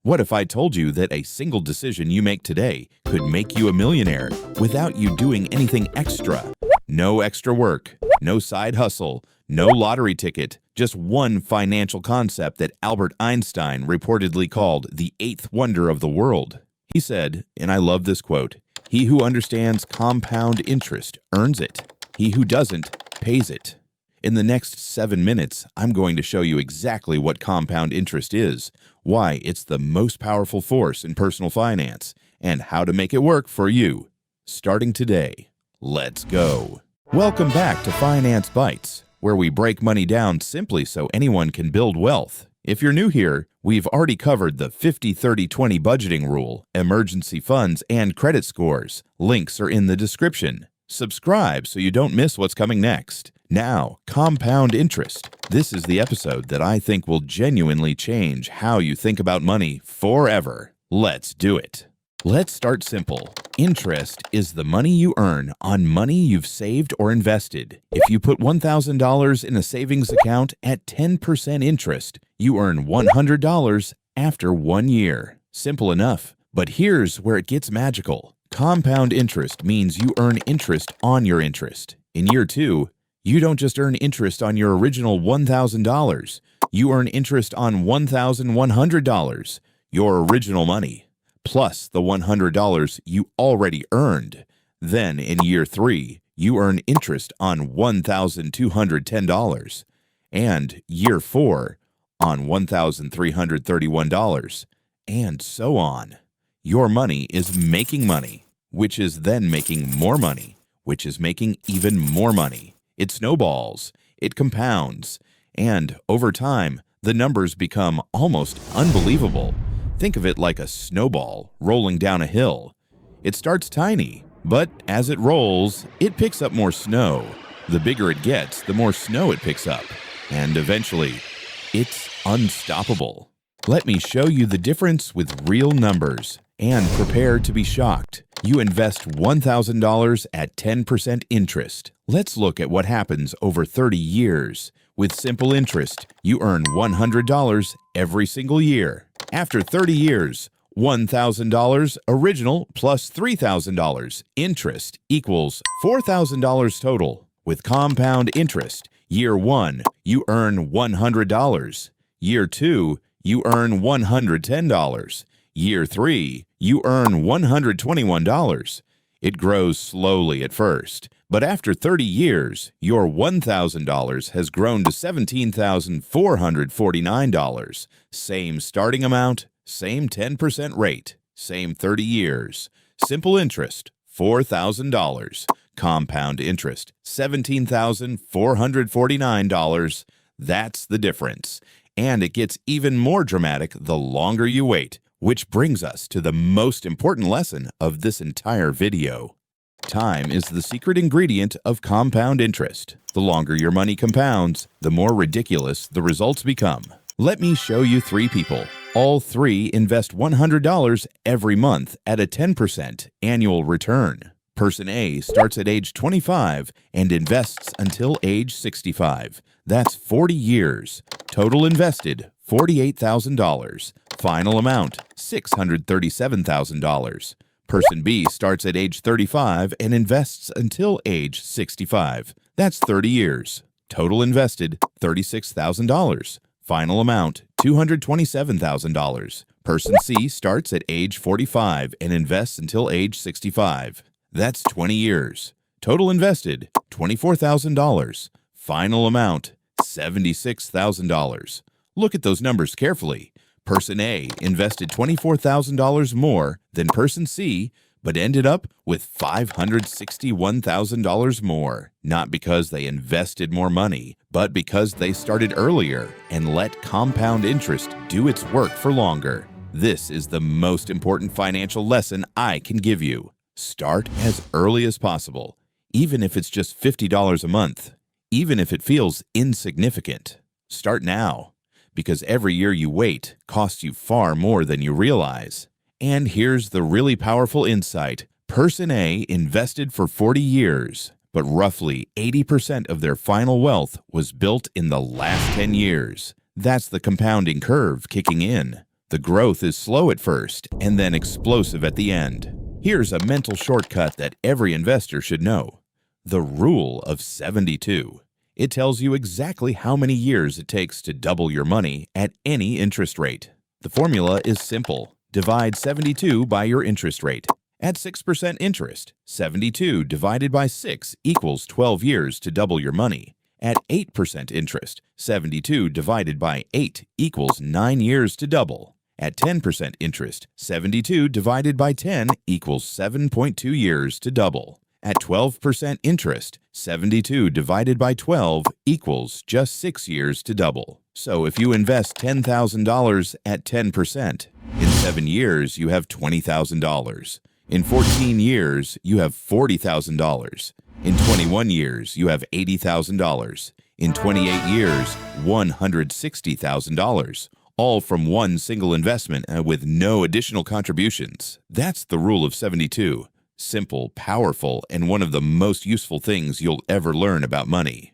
What if I told you that a single decision you make today could make you a millionaire without you doing anything extra? No extra work, no side hustle, no lottery ticket, just one financial concept that Albert Einstein reportedly called the eighth wonder of the world. He said, and I love this quote, "He who understands compound interest earns it. He who doesn't pays it." In the next 7 minutes, I'm going to show you exactly what compound interest is, why it's the most powerful force in personal finance, and how to make it work for you. Starting today, let's go. Welcome back to Finance Bytes, where we break money down simply so anyone can build wealth. If you're new here, we've already covered the 50-30-20 budgeting rule, emergency funds, and credit scores. Links are in the description. Subscribe so you don't miss what's coming next. Now, compound interest. This is the episode that I think will genuinely change how you think about money forever. Let's do it. Let's start simple. Interest is the money you earn on money you've saved or invested. If you put $1,000 in a savings account at 10% interest, you earn $100 after 1 year. Simple enough. But here's where it gets magical. Compound interest means you earn interest on your interest. In year 2, you don't just earn interest on your original $1,000. You earn interest on $1,100, your original money, plus the $100 you already earned. Then in year 3, you earn interest on $1,210, and year 4 on $1,331, and so on. Your money is making money, which is then making more money, which is making even more money. It snowballs, it compounds, and over time, the numbers become almost unbelievable. Think of it like a snowball rolling down a hill. It starts tiny, but as it rolls, it picks up more snow. The bigger it gets, the more snow it picks up, and eventually, it's unstoppable. Let me show you the difference with real numbers, and prepare to be shocked. You invest $1,000 at 10% interest. Let's look at what happens over 30 years. With simple interest, you earn $100 every single year. After 30 years, $1,000 original plus $3,000 interest equals $4,000 total. With compound interest, year 1, you earn $100. Year 2, you earn $110. Year 3, you earn $121. It grows slowly at first, but after 30 years, your $1,000 has grown to $17,449. Same starting amount, same 10% rate, same 30 years. Simple interest, $4,000. Compound interest, $17,449. That's the difference. And it gets even more dramatic the longer you wait. Which brings us to the most important lesson of this entire video. Time is the secret ingredient of compound interest. The longer your money compounds, the more ridiculous the results become. Let me show you 3 people. All 3 invest $100 every month at a 10% annual return. Person A starts at age 25 and invests until age 65. That's 40 years. Total invested, $48,000. Final amount, $637,000. Person B starts at age 35 and invests until age 65. That's 30 years. Total invested, $36,000. Final amount, $227,000. Person C starts at age 45 and invests until age 65. That's 20 years. Total invested, $24,000. Final amount, $76,000. Look at those numbers carefully. Person A invested $24,000 more than Person C, but ended up with $561,000 more. Not because they invested more money, but because they started earlier and let compound interest do its work for longer. This is the most important financial lesson I can give you. Start as early as possible, even if it's just $50 a month, even if it feels insignificant. Start now, because every year you wait costs you far more than you realize. And here's the really powerful insight. Person A invested for 40 years, but roughly 80% of their final wealth was built in the last 10 years. That's the compounding curve kicking in. The growth is slow at first and then explosive at the end. Here's a mental shortcut that every investor should know. The rule of 72. It tells you exactly how many years it takes to double your money at any interest rate. The formula is simple. Divide 72 by your interest rate. At 6% interest, 72 divided by 6 equals 12 years to double your money. At 8% interest, 72 divided by 8 equals 9 years to double. At 10% interest, 72 divided by 10 equals 7.2 years to double. At 12% interest, 72 divided by 12 equals just 6 years to double. So if you invest $10,000 at 10%, in 7 years you have $20,000. In 14 years, you have $40,000. In 21 years, you have $80,000. In 28 years, $160,000. All from one single investment and with no additional contributions. That's the rule of 72. Simple, powerful, and one of the most useful things you'll ever learn about money.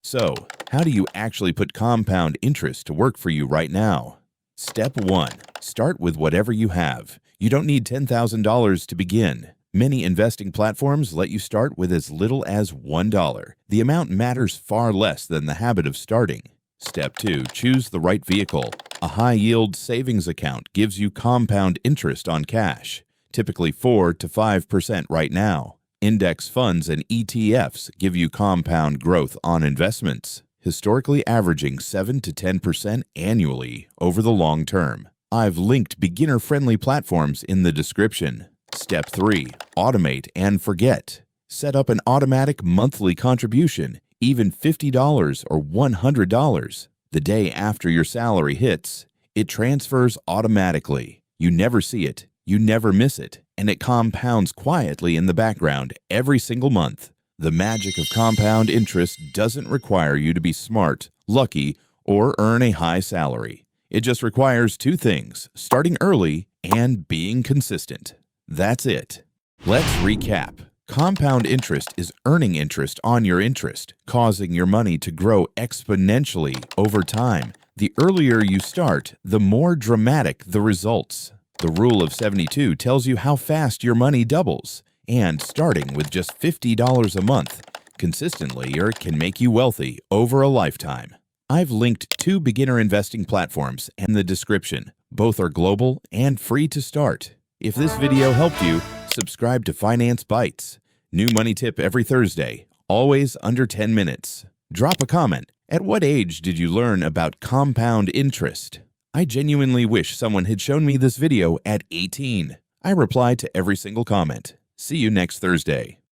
So, how do you actually put compound interest to work for you right now? Step 1. Start with whatever you have. You don't need $10,000 to begin. Many investing platforms let you start with as little as $1. The amount matters far less than the habit of starting. Step 2. Choose the right vehicle. A high-yield savings account gives you compound interest on cash, typically 4 to 5% right now. Index funds and ETFs give you compound growth on investments, historically averaging 7 to 10% annually over the long term. I've linked beginner-friendly platforms in the description. Step 3. Automate and forget. Set up an automatic monthly contribution, even $50 or $100. The day after your salary hits, it transfers automatically. You never see it, you never miss it, and it compounds quietly in the background every single month. The magic of compound interest doesn't require you to be smart, lucky, or earn a high salary. It just requires 2 things: starting early and being consistent. That's it. Let's recap. Compound interest is earning interest on your interest, causing your money to grow exponentially over time. The earlier you start, the more dramatic the results. The rule of 72 tells you how fast your money doubles, and starting with just $50 a month consistently can make you wealthy over a lifetime. I've linked 2 beginner investing platforms in the description. Both are global and free to start. If this video helped you, subscribe to Finance Bytes. New money tip every Thursday, always under 10 minutes. Drop a comment. At what age did you learn about compound interest? I genuinely wish someone had shown me this video at 18. I reply to every single comment. See you next Thursday.